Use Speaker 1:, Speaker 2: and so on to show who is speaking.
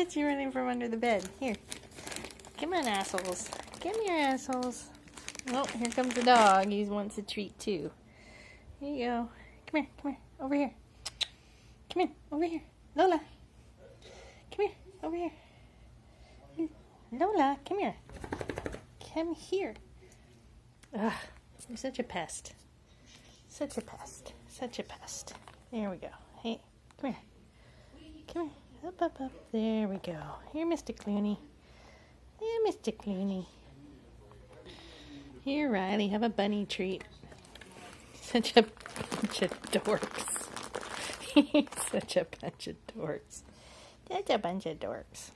Speaker 1: at you running from under the bed. Here. Come on, assholes. Come here, assholes. Oh, here comes the dog. He wants a treat, too. Here you go. Come here. Over here. Come here. Over here. Lola. Come here. Over here. Lola, come here. Come here. Ugh, you're such a pest. Such a pest. Such a pest. There we go. Hey, come here. Come here. Up. There we go. Here, Mr. Clooney. Yeah, Mr. Clooney. Here, Riley, have a bunny treat. Such a bunch of dorks. Such a bunch of dorks. Such a bunch of dorks.